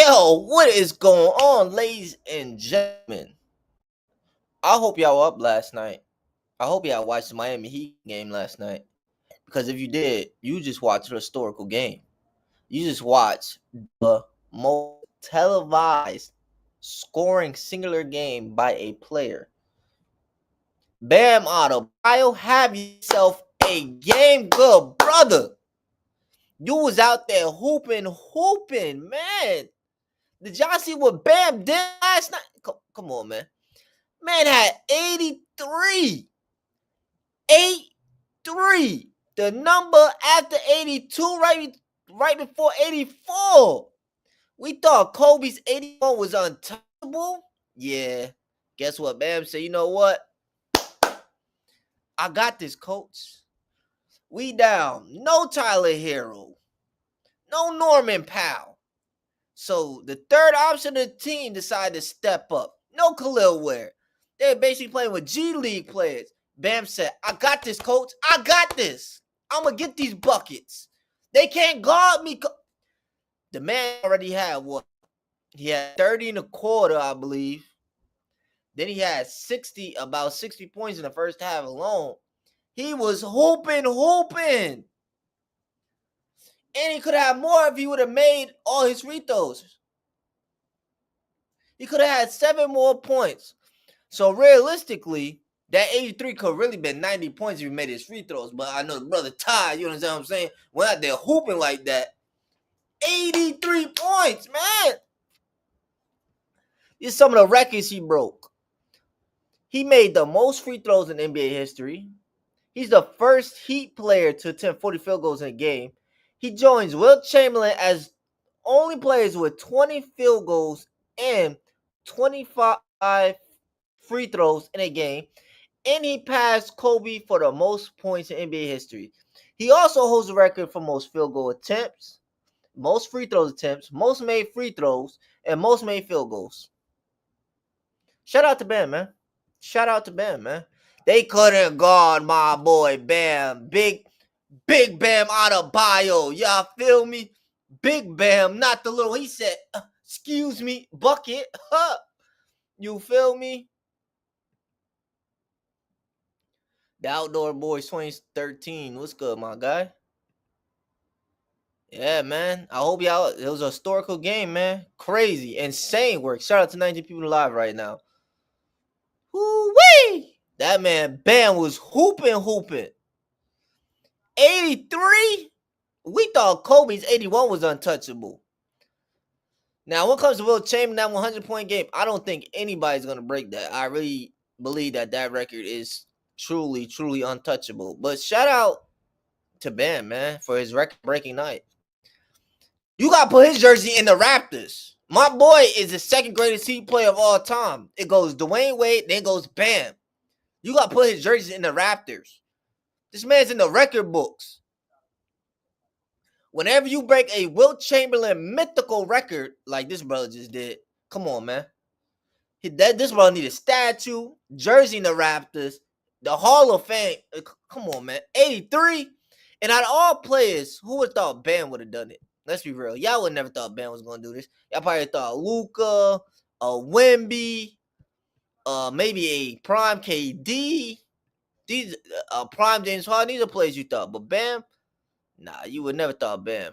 Yo, what is going on, ladies and gentlemen? I hope y'all were up last night. I hope y'all watched the Miami Heat game last night. Because if you did, you just watched a historical game. You just watched the most televised scoring singular game by a player. Bam Adebayo, have yourself a game, good brother. You was out there hooping, man. Did y'all see what Bam did last night? Come on, man. Man had 83. 83. The number after 82, right before 84. We thought Kobe's 81 was untouchable. Yeah. Guess what? Bam said, you know what? I got this, coach. We down. No Tyler Hero. No Norman Powell. So the third option of the team decided to step up. No Khalil Ware. They're basically playing with G League players. Bam said, I got this, coach. I got this. I'm going to get these buckets. They can't guard me. The man already had what? He had 30 and a quarter, I believe. Then he had about 60 points in the first half alone. He was hooping. And he could have more if he would have made all his free throws. He could have had 7 more points. So realistically, that 83 could really been 90 points if he made his free throws. But I know the brother Ty, you understand what I'm saying? Went out there hooping like that. 83 points, man. These are some of the records he broke. He made the most free throws in NBA history. He's the first Heat player to attempt 40 field goals in a game. He joins Wilt Chamberlain as only players with 20 field goals and 25 free throws in a game. And he passed Kobe for the most points in NBA history. He also holds the record for most field goal attempts, most free throws attempts, most made free throws, and most made field goals. Shout out to Bam, man. They couldn't guard my boy Bam. Big Bam Adebayo. Y'all feel me? Big Bam, not the little. He said, excuse me, bucket. You feel me? The Outdoor Boys 2013. What's good, my guy? Yeah, man. I hope y'all. It was a historical game, man. Crazy, insane work. Shout out to 19 people alive right now. Woo-wee! That man Bam was hooping. 83? We thought Kobe's 81 was untouchable. Now, when it comes to Wilt Chamberlain, that 100-point game, I don't think anybody's going to break that. I really believe that record is truly untouchable. But shout out to Bam, man, for his record-breaking night. You got to put his jersey in the Raptors. My boy is the second greatest Heat player of all time. It goes Dwayne Wade, then goes Bam. You got to put his jersey in the Raptors. This man's in the record books. Whenever you break a Wilt Chamberlain mythical record like this brother just did, come on, man. This brother need a statue, jersey in the Raptors, the Hall of Fame. Come on, man. 83. And out of all players, who would have thought Bam would have done it? Let's be real. Y'all would never thought Bam was going to do this. Y'all probably thought Luka, Wemby, maybe a prime KD, these prime James Harden. These are players you thought. But Bam, nah, you would never thought Bam.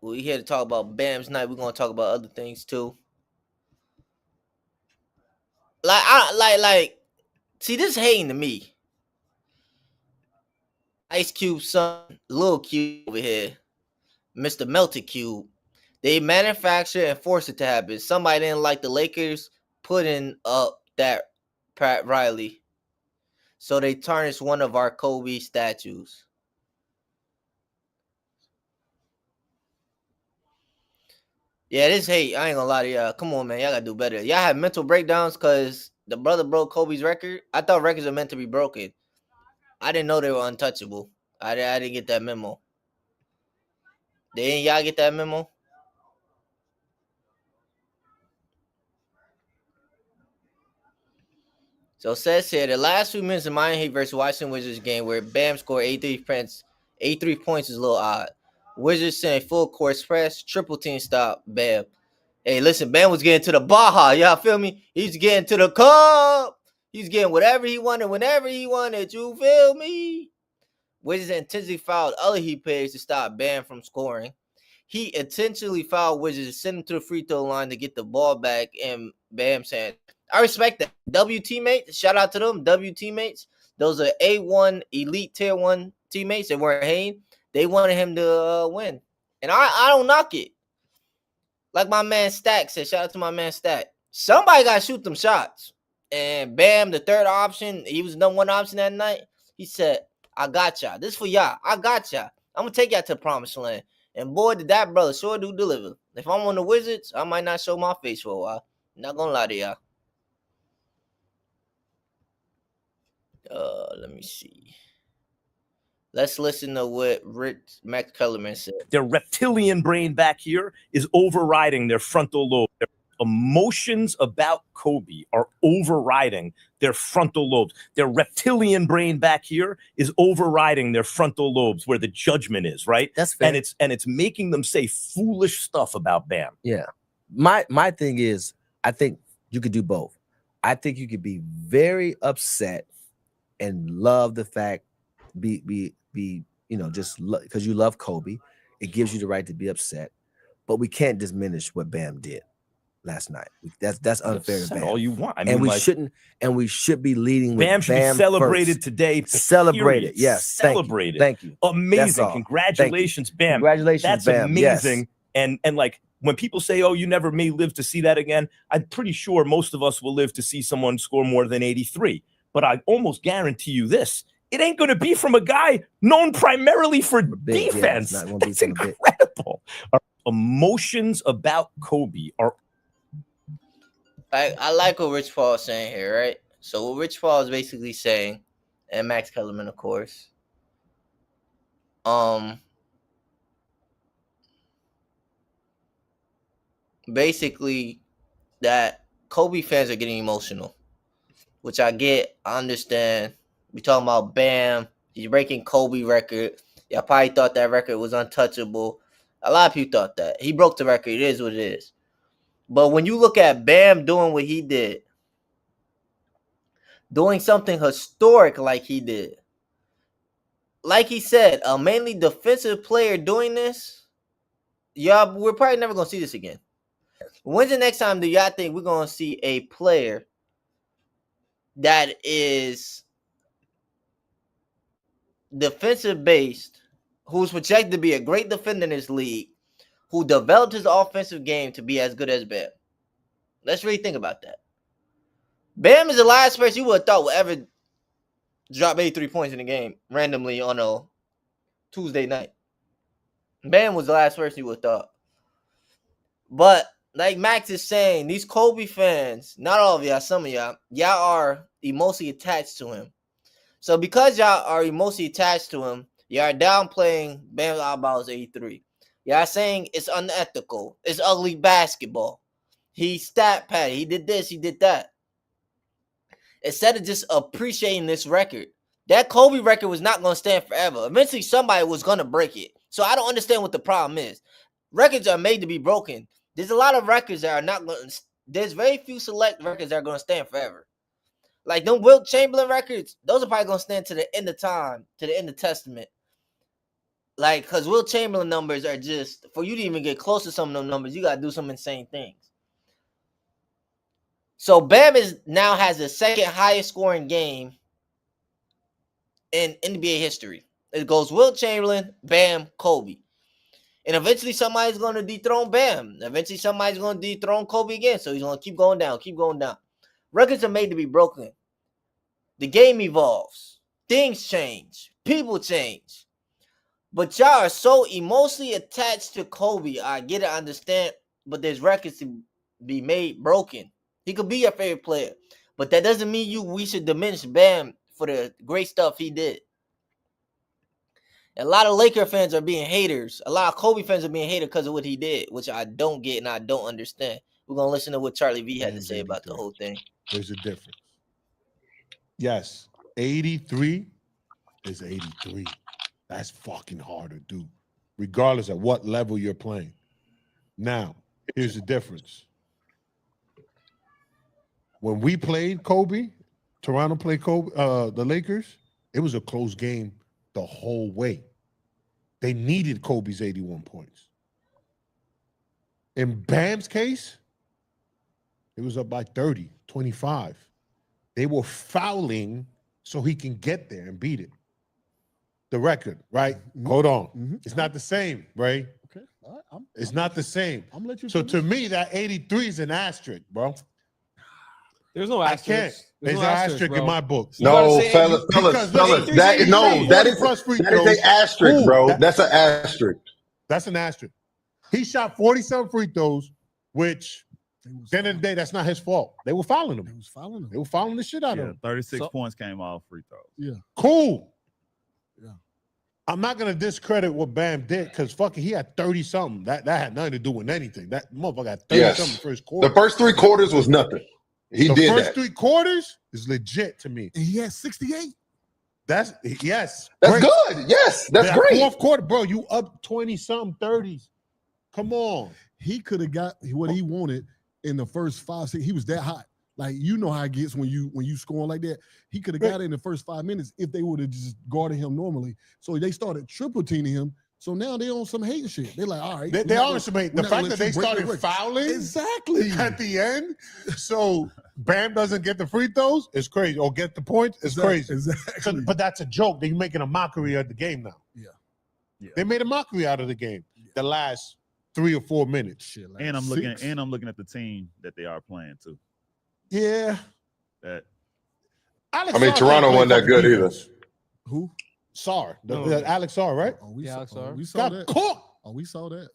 We here to talk about Bam's night. We're gonna talk about other things too. See, this hating to me. Ice Cube son, Lil Cube over here, Mr. Melted Cube. They manufactured and forced it to happen. Somebody didn't like the Lakers putting up that Pat Riley, so they tarnished one of our Kobe statues. Yeah, this hate. I ain't gonna lie to y'all. Come on, man. Y'all gotta do better. Y'all have mental breakdowns because the brother broke Kobe's record. I thought records are meant to be broken. I didn't know they were untouchable. I didn't get that memo. Didn't y'all get that memo? So it says here the last few minutes of Miami Heat versus Washington Wizards game where Bam scored 83 points is a little odd. Wizards sent full court press, triple team stop, Bam. Hey, listen, Bam was getting to the Baja. Y'all feel me? He's getting to the cup. He's getting whatever he wanted, whenever he wanted. You feel me? Wizards intentionally fouled other Heat players to stop Bam from scoring. He intentionally fouled Wizards to send him to the free throw line to get the ball back, and Bam saying, I respect that. W teammates, shout out to them. W teammates. Those are A1 elite tier 1 teammates. They weren't hating. They wanted him to win. And I don't knock it. Like my man Stack said, shout out to my man Stack. Somebody got to shoot them shots. And Bam, the third option, he was the number one option that night. He said, I got y'all. This for y'all. I got y'all. I'm going to take y'all to the promised land. And boy, did that brother sure do deliver. If I'm on the Wizards, I might not show my face for a while. Not going to lie to y'all. Let me see. Let's listen to what Max Kellerman said. Their reptilian brain back here is overriding their frontal lobe. Their emotions about Kobe are overriding their frontal lobes. Their reptilian brain back here is overriding their frontal lobes, where the judgment is, right? That's fair. And it's making them say foolish stuff about Bam. Yeah. My thing is, I think you could do both. I think you could be very upset and love the fact, just because you love Kobe. It gives you the right to be upset, but we can't diminish what Bam did last night. That's unfair to Bam. All you want. I mean, and we shouldn't, and we should be leading with Bam should be celebrated first. today. Celebrated, yes. Celebrated. Thank you. Amazing. Congratulations, Bam. Congratulations, That's Bam. amazing. Yes. And like when people say, "Oh, you never may live to see that again," I'm pretty sure most of us will live to see someone score more than 83. But I almost guarantee you this. It ain't going to be from a guy known primarily for defense. That's incredible. Our emotions about Kobe are. I like what Rich Paul is saying here, right? So what Rich Paul is basically saying, and Max Kellerman, of course, basically that Kobe fans are getting emotional, which I get, I understand. We talking about Bam, he's breaking Kobe record. Y'all probably thought that record was untouchable. A lot of people thought that. He broke the record. It is what it is. But when you look at Bam doing what he did, doing something historic like he did, like he said, a mainly defensive player doing this, y'all, we're probably never going to see this again. When's the next time do y'all think we're going to see a player that is defensive based, who's projected to be a great defender in this league, who developed his offensive game to be as good as Bam? Let's really think about that. Bam is the last person you would have thought would ever drop 83 points in the game randomly on a Tuesday night. Bam was the last person you would have thought. But like Max is saying, these Kobe fans, not all of y'all, some of y'all are emotionally attached to him. So because y'all are emotionally attached to him, y'all are downplaying Bam Adebayo's 83. Y'all saying it's unethical. It's ugly basketball. He stat padded. He did this. He did that. Instead of just appreciating this record, that Kobe record was not going to stand forever. Eventually, somebody was going to break it. So I don't understand what the problem is. Records are made to be broken. There's a lot of records that are not going to. There's very few select records that are going to stand forever. Like them Wilt Chamberlain records, those are probably going to stand to the end of time, to the end of Testament. Like, because Wilt Chamberlain numbers are just, for you to even get close to some of them numbers, you got to do some insane things. So Bam now has the second highest scoring game in NBA history. It goes Wilt Chamberlain, Bam, Kobe. And eventually somebody's going to dethrone Bam. Eventually somebody's going to dethrone Kobe again. So he's going to keep going down, keep going down. Records are made to be broken. The game evolves. Things change. People change. But y'all are so emotionally attached to Kobe. I get it, I understand. But there's records to be made broken. He could be your favorite player. But that doesn't mean we should diminish Bam for the great stuff he did. A lot of Laker fans are being haters. A lot of Kobe fans are being haters because of what he did, which I don't get and I don't understand. We're going to listen to what Charlie V had to say about the whole thing. There's a difference. Yes, 83 is 83. That's fucking hard to do, regardless of what level you're playing. Now, here's the difference. When we played Kobe, Toronto played Kobe, the Lakers, it was a close game the whole way. They needed Kobe's 81 points. In Bam's case, it was up by 30, 25. They were fouling so he can get there and beat it. The record, right? Hold on. It's not the same, right? Okay. All right. It's not the same. I'm gonna let you So finish. to me, that 83 is an asterisk, bro. There's no I asterisk. can't. There's There's no an asterisk bro. in my book. You gotta No, say fellas, because fellas, listen, that 83, no, that is 40 free that is throws. a asterisk, Ooh, bro. That's an asterisk. That's an asterisk. He shot 40-some free throws, which They was at the end of the day, that's not his fault. They were fouling They him. was following They him. were fouling the shit out of Yeah, him. 36 So- points came off free throws. Cool. Yeah. I'm not gonna discredit what Bam did because fucking he had 30-something. That had nothing to do with anything. That motherfucker had 30-something Yes. first quarter. The first 3 quarters was nothing. He The did first that. 3 quarters is legit to me. And he had 68. That's yes. That's great. good. Yes, that's That great. fourth quarter, bro, you up 20-something, 30s. Come on. He could have got what he wanted in the first 5, 6. He was that hot. Like, you know how it gets when you scoring like that. He could have got it in the first 5 minutes if they would have just guarded him normally. So they started triple teaming him. So now they on some hating shit. They're like, all right. They underestimate the fact that they started fouling Exactly. at the end. So Bam doesn't get the free throws. It's crazy. Or get the points. It's crazy. Exactly. So, but that's a joke. They're making a mockery of the game now. Yeah. They made a mockery out of the game. The last 3 or 4 minutes. Shit, like And I'm 6. looking at the team that they are playing too. Yeah. That Alex I mean, Sarr Toronto can't play wasn't that fucking good either. defense. Who? Sarr. No. Alex Sarr, right? Oh, we Yeah, saw, Alex oh, Sarr. we saw Got that. cooked. Oh, we saw that.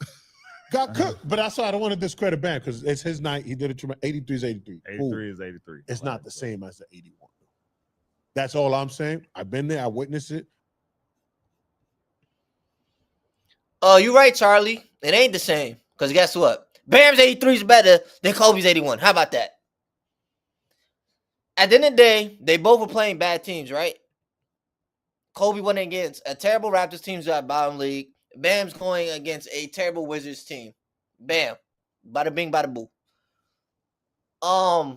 Got cooked. But that's why I don't want to discredit Bam because it's his night. He did it. 83 is 83. 83 Cool. is 83. It's not the same as the 81. That's all I'm saying. I've been there. I witnessed it. Oh, you're right, Charlie. It ain't the same. Because guess what? Bam's 83 is better than Kobe's 81. How about that? At the end of the day, they both were playing bad teams, right? Kobe went against a terrible Raptors team at bottom league. Bam's going against a terrible Wizards team. Bam. Bada bing, bada boo. I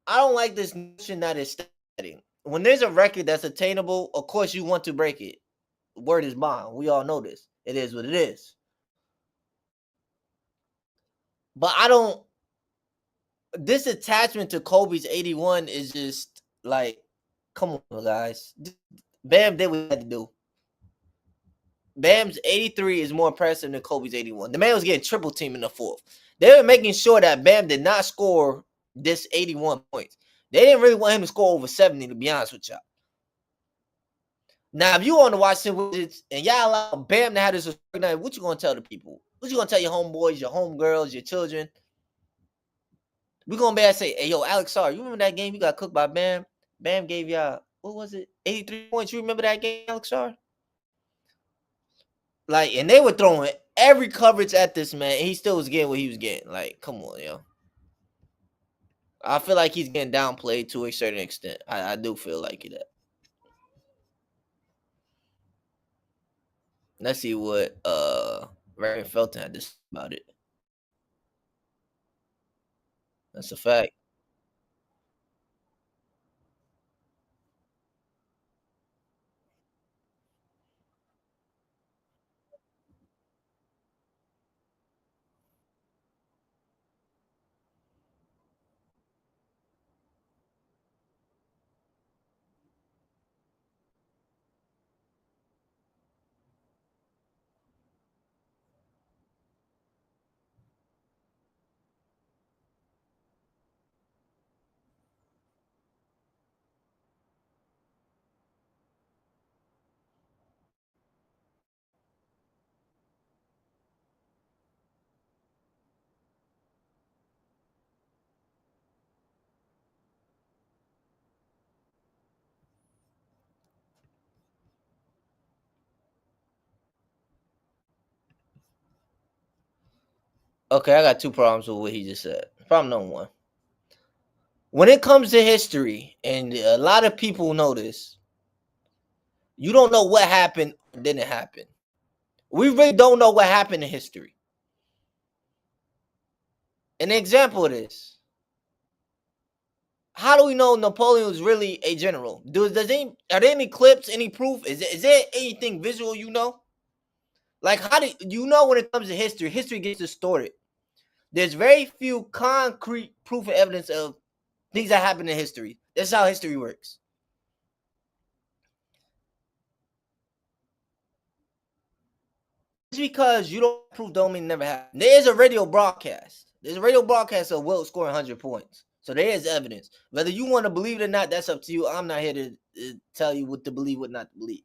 don't like this notion that is stating. When there's a record that's attainable, of course you want to break it. Word is bond. We all know this. It is what it is. But I don't. This attachment to Kobe's 81 is just like, come on, guys. Bam did what he had to do. Bam's 83 is more impressive than Kobe's 81. The man was getting triple team in the fourth. They were making sure that Bam did not score this 81 points. They didn't really want him to score over 70, to be honest with y'all. Now, if you want to watch the Wizards and y'all allow Bam to have this night, what you gonna tell the people? What you gonna tell your homeboys, your homegirls, your children? We're gonna be able to say, hey, yo, Alex Sarr, you remember that game you got cooked by Bam? Bam gave y'all, what was it? 83 points. You remember that game, Alex Sarr? Like, and they were throwing every coverage at this man, and he still was getting what he was getting. Like, come on, yo. I feel like he's getting downplayed to a certain extent. I do feel like that. Let's see what Raymond Felton had to say about it. That's a fact. Okay, I got two problems with what he just said. Problem number one. when it comes to history, and a lot of people know this, you don't know what happened or didn't happen. We really don't know what happened in history. An example of this. How do we know Napoleon was really a general? Are there any clips, any proof? Is there anything visual you know? Like, how do you know when it comes to history? History gets distorted. There's very few concrete proof and evidence of things that happen in history. That's how history works. Just because you don't prove don't mean it never happened. There is a radio broadcast. There's a radio broadcast of Wilt scoring 100 points. So there is evidence. Whether you want to believe it or not, that's up to you. I'm not here to tell you what to believe, what not to believe.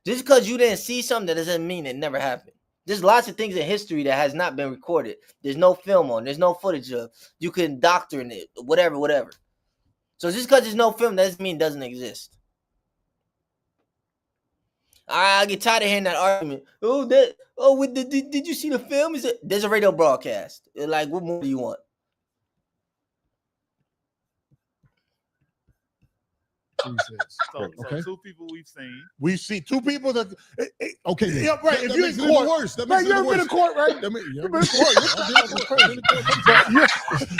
Just because you didn't see something, that doesn't mean it never happened. There's lots of things in history that has not been recorded. There's no film on. There's no footage of. You can doctrine it, whatever. So just because there's no film, that doesn't mean it doesn't exist. I get tired of hearing that argument. Did you see the film? There's a radio broadcast. Like, what more do you want? So Okay. two people we've seen. We see two people that. Okay, then. Yeah, right. If That you're makes in it even court, worse. That man, makes it you've even been in worse. court, right? That makes- You've been in court.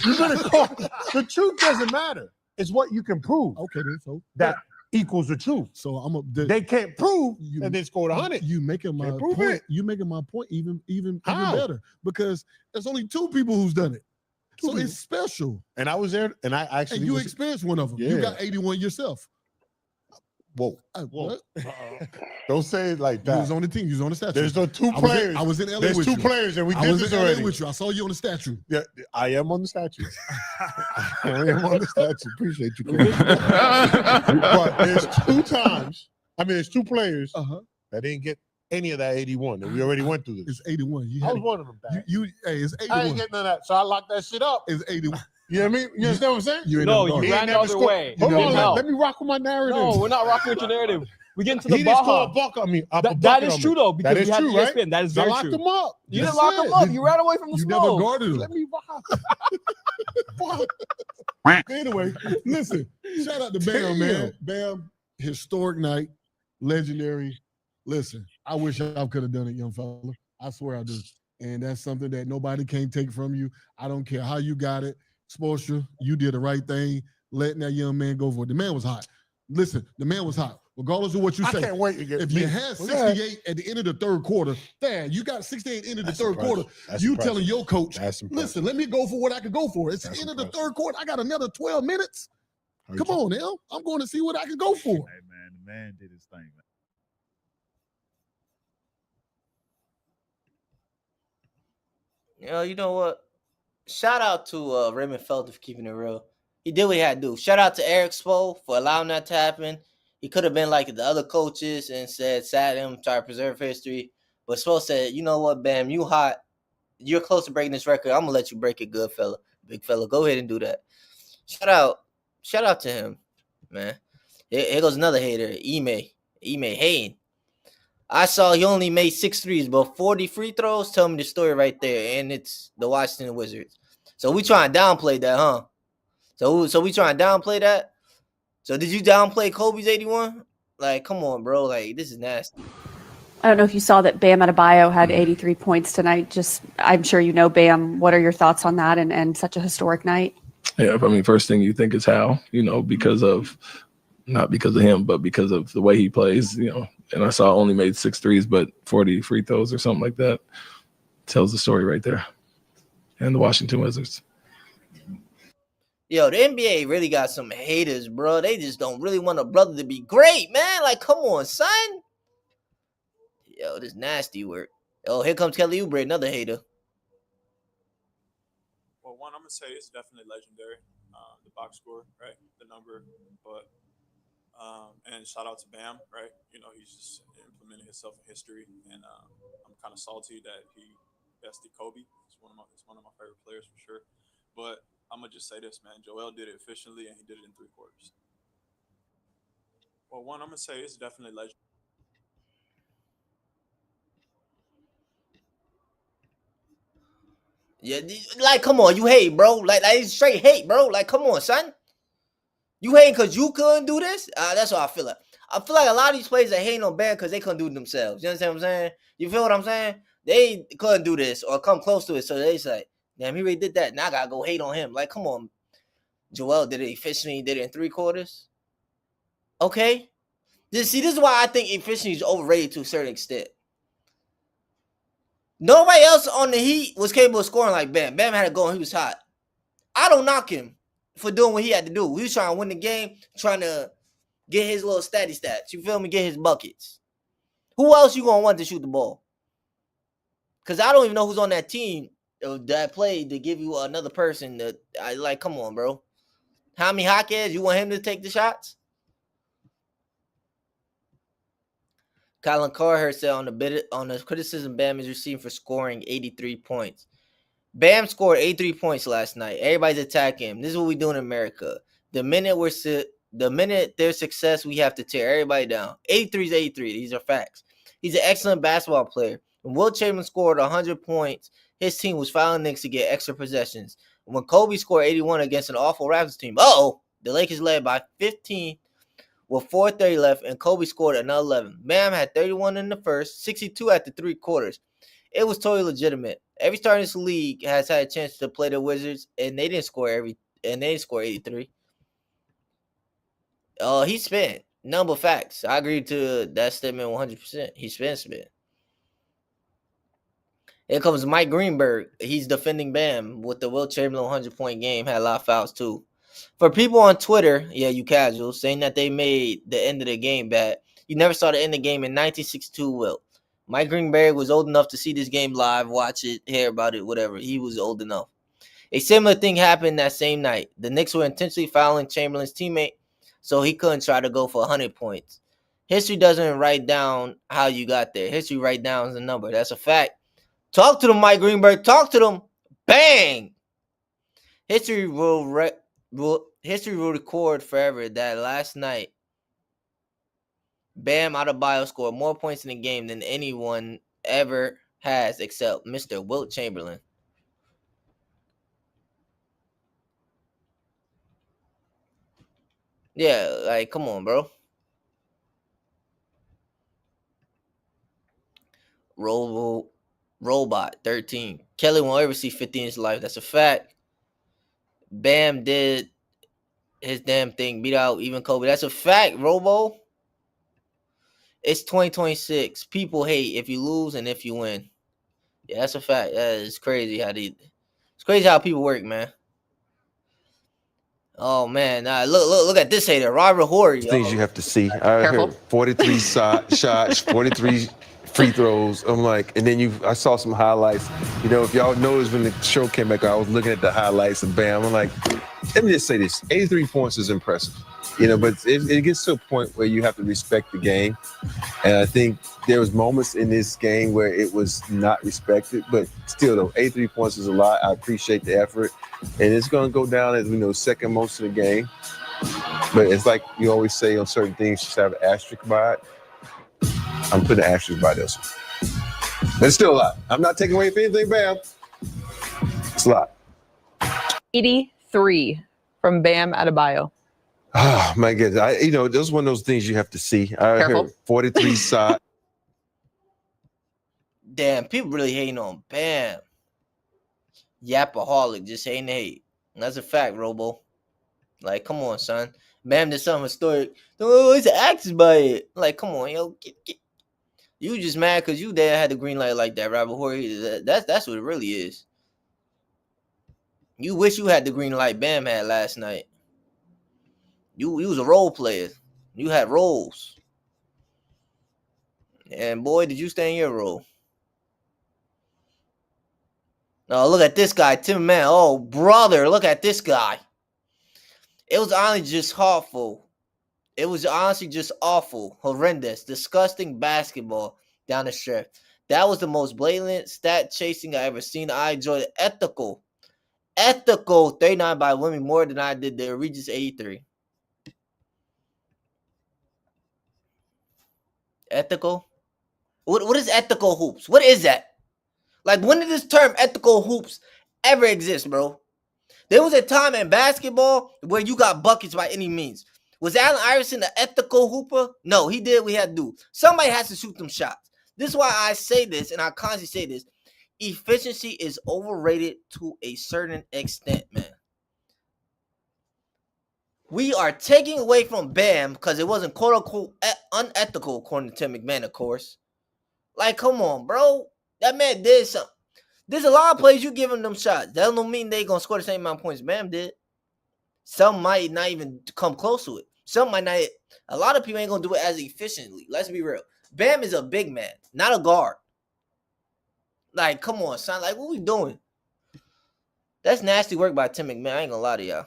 You've been in court. The truth doesn't matter. It's what you can prove Okay, then. So that equals the truth. So I'm a. They can't prove You- that they scored 100. You making my Can't prove point. it. You making my point even How? better because there's only two people who's done it. Two So people. it's special. And I was there, and I actually And you was. experienced one of them. You Yeah. got 81 yourself. Whoa. What? Don't say it like You was that. on the team. You was on the statue. There's no two I was in- players. I was in LA There's with two you. players, and we I did was this in LA already. with you. I saw you on the statue. Yeah, I am on the statue. I am on the statue. Appreciate you. But there's two times. I mean, there's two players that didn't get any of that 81, and we already went through this. It's 81. You I had was one of them. Dad. hey, it's I ain't 81. getting none of that, so I locked that shit up. It's 81. You know what I mean? You understand what I'm saying? You ain't No, never you guarded. ran the never other scored. way. Hold You on, didn't let help. me rock with my narrative. No, we're not rocking with your narrative. We get into the He didn't score a Baja. buck on me. That is true though, because That is we had true, right? ESPN. That is I very locked true. him up. You didn't That's lock him it. up. You ran away from the You smoke. never guarded him. Let me rock. Anyway, listen. Shout out to Bam, man. Bam, historic night, legendary. Listen, I wish I could have done it, young fella. I swear I do. And that's something that nobody can take from you. I don't care how you got it. Spoelstra, you did the right thing, letting that young man go for it. The man was hot. Listen, the man was hot. Regardless of what you I say. can't wait to get If me. you had Well, go ahead. 68 at the end of the third quarter, damn, you got 68 into the That's third impressive. quarter. That's You impressive. telling your coach, That's impressive. listen, let me go for what I can go for. It's the That's end of the impressive. third quarter. I got another 12 minutes. Heard Come you. on, L. I'm going to see what I can go for. Hey man, the man did his thing, man. You know what? Shout out to Raymond Felton for keeping it real. He did what he had to do. Shout out to Eric Spo for allowing that to happen. He could have been like the other coaches and sat him, try to preserve history. But Spo said, you know what, Bam, you hot. You're close to breaking this record. I'm gonna let you break it, good fella. Big fella. Go ahead and do that. Shout out to him, man. Here goes another hater, Ime Hain. I saw he only made 6 threes, but 40 free throws. Tell me the story right there, and it's the Washington Wizards. So we trying to downplay that, huh? So we trying to downplay that. So did you downplay Kobe's 81? Like, come on, bro. Like, this is nasty. I don't know if you saw that Bam Adebayo had 83 points tonight. Just, I'm sure you know Bam. What are your thoughts on that and such a historic night? Yeah, I mean, first thing you think is how, because of, not because of him, but because of the way he plays, and I saw only made 6 threes, but 40 free throws or something like that. Tells the story right there. And the Washington Wizards. Yo, the NBA really got some haters, bro. They just don't really want a brother to be great, man. Like, come on, son. Yo, this nasty work. Oh, here comes Kelly Oubre, another hater. Well, one, I'm gonna say it's definitely legendary. The box score, right? The number, but and shout out to Bam, right? He's just implementing himself in history, and I'm kind of salty that he bested Kobe. It's one of my favorite players for sure. But I'm gonna just say this, man. Joel did it efficiently, and he did it in 3 quarters. Well, one, I'm gonna say it's definitely legendary. Yeah, like come on, you hate, bro. Like it's straight hate, bro. Like come on, son. You hating because you couldn't do this? That's what I feel like. I feel like a lot of these players are hating on Bam because they couldn't do it themselves. You understand what I'm saying? You feel what I'm saying? They couldn't do this or come close to it, so they say, "Damn, he really did that. Now I gotta go hate on him." Like, come on, Joel did it efficiently. Did it in 3/4. Okay. This is why I think efficiency is overrated to a certain extent. Nobody else on the Heat was capable of scoring like Bam. Bam had to go and he was hot. I don't knock him for doing what he had to do. He was trying to win the game, trying to get his little stats. You feel me? Get his buckets. Who else you gonna want to shoot the ball? Because I don't even know who's on that team that played to give you another person that I like. Come on, bro. How many Hawkheads? You want him to take the shots? Colin Carter said on the criticism Bam is receiving for scoring 83 points. Bam scored 83 points last night. Everybody's attacking him. This is what we do in America. The minute there's success, we have to tear everybody down. 83 is 83. These are facts. He's an excellent basketball player. When Wilt Chamberlain scored 100 points, his team was fouling Knicks to get extra possessions. When Kobe scored 81 against an awful Raptors team, the Lakers led by 15 with 4:30 left, and Kobe scored another 11. Bam had 31 in the first, 62 after 3 quarters. It was totally legitimate. Every star in this league has had a chance to play the Wizards, and they didn't score 83. He spent. Number facts. I agree to that statement 100%. He spent. Here comes Mike Greenberg. He's defending Bam with the Wilt Chamberlain 100-point game. Had a lot of fouls too. For people on Twitter, you casuals, saying that they made the end of the game bad. You never saw the end of the game in 1962, Wilt. Mike Greenberg was old enough to see this game live, watch it, hear about it, whatever. He was old enough. A similar thing happened that same night. The Knicks were intentionally fouling Chamberlain's teammate, so he couldn't try to go for 100 points. History doesn't write down how you got there. History write down the number. That's a fact. Talk to them, Mike Greenberg. Talk to them. Bang! History will record forever that last night, Bam Adebayo scored more points in the game than anyone ever has except Mr. Wilt Chamberlain. Yeah, like, come on, bro. Robot 13. Kelly won't ever see 50 in his life. That's a fact. Bam did his damn thing. Beat out even Kobe. That's a fact, Robo. It's 2026. People hate if you lose and if you win. Yeah, that's a fact. It's crazy it's crazy how people work, man. Oh man, look at this hater, Robert Horry. Things you have to see. I heard 43 shots, 43 free throws. I'm like, and then I saw some highlights. If y'all noticed when the show came back, I was looking at the highlights and Bam. I'm like, let me just say this: 83 points is impressive. But it gets to a point where you have to respect the game. And I think there was moments in this game where it was not respected, but still though, 83 points is a lot. I appreciate the effort. And it's going to go down as we know, second most of the game. But it's like you always say on certain things, just have an asterisk by it. I'm putting an asterisk by this one. But it's still a lot. I'm not taking away from anything, Bam. It's a lot. 83 from Bam Adebayo. Oh my goodness! Those one of those things you have to see. I heard 43 shots. Damn, people really hating on Bam. Yapaholic, just hating hate. That's a fact, Robo. Like, come on, son. Bam did something historic. Oh, it's actions by it. Like, come on, yo. You just mad because you there had the green light like that, Robert Horry. That's what it really is. You wish you had the green light Bam had last night. You was a role player. You had roles. And boy, did you stay in your role. Oh, look at this guy, Tim Man. Oh, brother, look at this guy. It was honestly just awful. It was honestly just awful, horrendous, disgusting basketball down the stretch. That was the most blatant stat chasing I ever seen. I enjoyed it. Ethical 39 by women more than I did the Regis 83. Ethical? What is ethical hoops? What is that? Like, when did this term ethical hoops ever exist, bro. There was a time in basketball where you got buckets by any means. Was Allen Iverson the ethical hooper? No, he did what he had to do. Somebody has to shoot them shots. This is why I say this, and I constantly say this. Efficiency is overrated to a certain extent, man. We are taking away from Bam because it wasn't quote unquote unethical, according to Tim McMahon, of course. Like, come on, bro. That man did something. There's a lot of players you giving them shots. That don't mean they gonna score the same amount of points Bam did. Some might not even come close to it. Some might not. A lot of people ain't gonna do it as efficiently. Let's be real. Bam is a big man, not a guard. Like, come on, son. Like, what we doing? That's nasty work by Tim McMahon. I ain't gonna lie to y'all.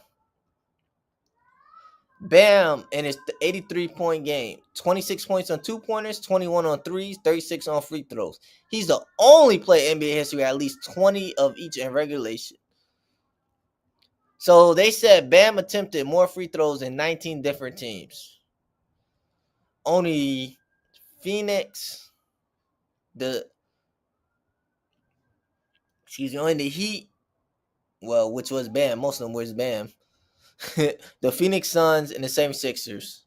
Bam in his 83-point game. 26 points on 2-pointers, 21 on threes, 36 on free throws. He's the only player in NBA history at least 20 of each in regulation. So they said Bam attempted more free throws in 19 different teams. Only Phoenix, only the Heat, well, which was Bam. Most of them was Bam. The Phoenix Suns and the 76ers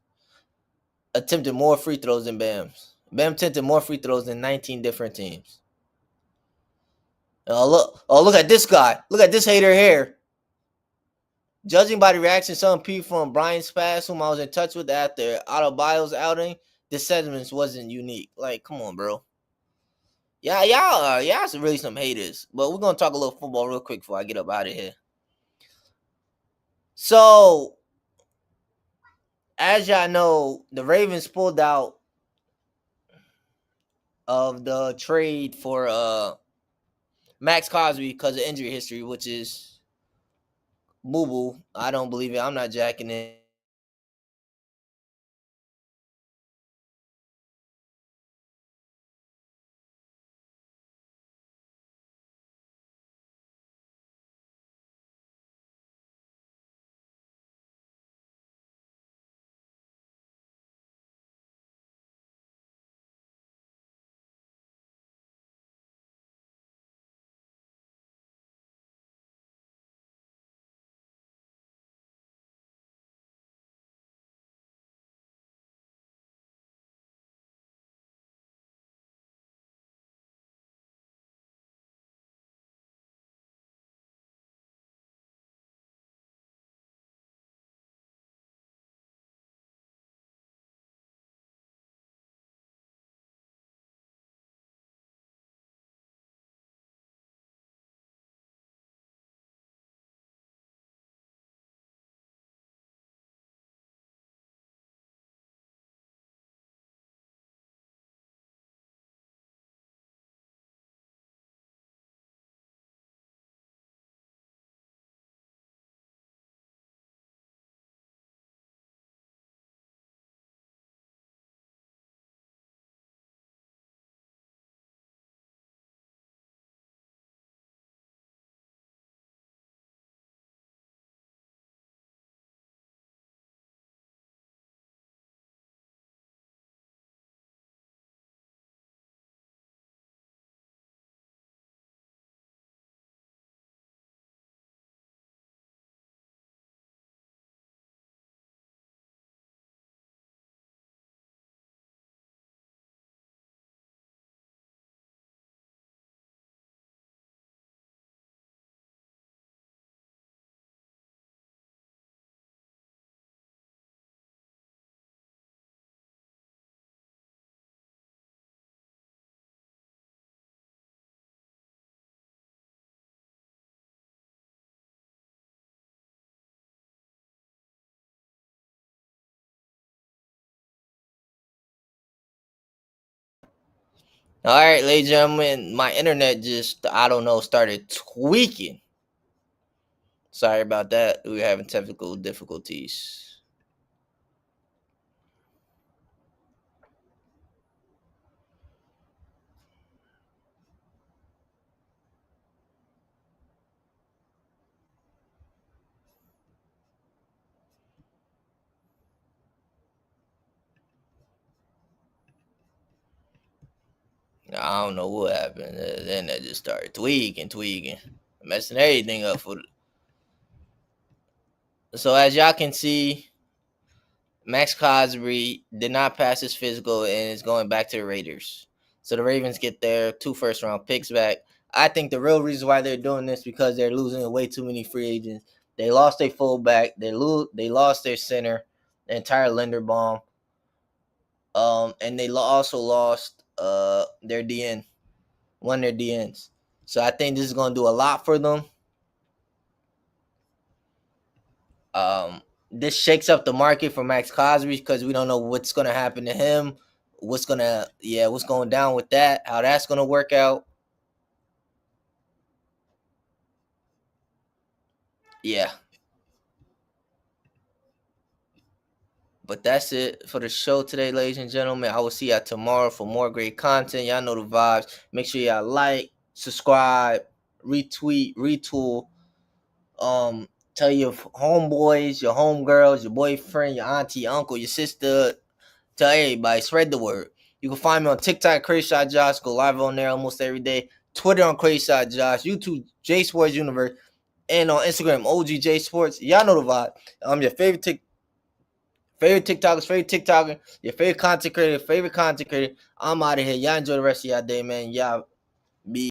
attempted more free throws than Bam's. Bam attempted more free throws than 19 different teams. Oh, look at this guy. Look at this hater here. Judging by the reaction some people from Brian's past, whom I was in touch with after Adebayo's outing, this sentiment wasn't unique. Like, come on, bro. Yeah, y'all really some haters. But we're gonna talk a little football real quick before I get up out of here. So, as y'all know, the Ravens pulled out of the trade for Max Crosby because of injury history, which is boo-boo. I don't believe it. I'm not jacking it. All right, ladies and gentlemen, my internet just, I don't know, started tweaking. Sorry about that. We were having technical difficulties. I don't know what happened. Then that just started tweaking. messing everything up for. So as y'all can see, Max Crosby did not pass his physical and is going back to the Raiders. So the Ravens get their 2 first-round picks back. I think the real reason why they're doing this because they're losing way too many free agents. They lost their fullback. They lost their center, the entire Linderbaum. And they also lost their DN, one of their DNs. So I think this is going to do a lot for them. This shakes up the market for Max Crosby because we don't know what's going to happen to him, what's going down with that, how that's going to work out. Yeah. But that's it for the show today, ladies and gentlemen. I will see y'all tomorrow for more great content. Y'all know the vibes. Make sure y'all like, subscribe, retweet, retool. Tell your homeboys, your homegirls, your boyfriend, your auntie, your uncle, your sister. Tell everybody. Spread the word. You can find me on TikTok, Crazy Shot Josh. Go live on there almost every day. Twitter on Crazy Shot Josh. YouTube, J Sports Universe. And on Instagram, OG J Sports. Y'all know the vibe. Your favorite TikToker, your favorite content creator, I'm out of here. Y'all enjoy the rest of y'all day, man. Y'all be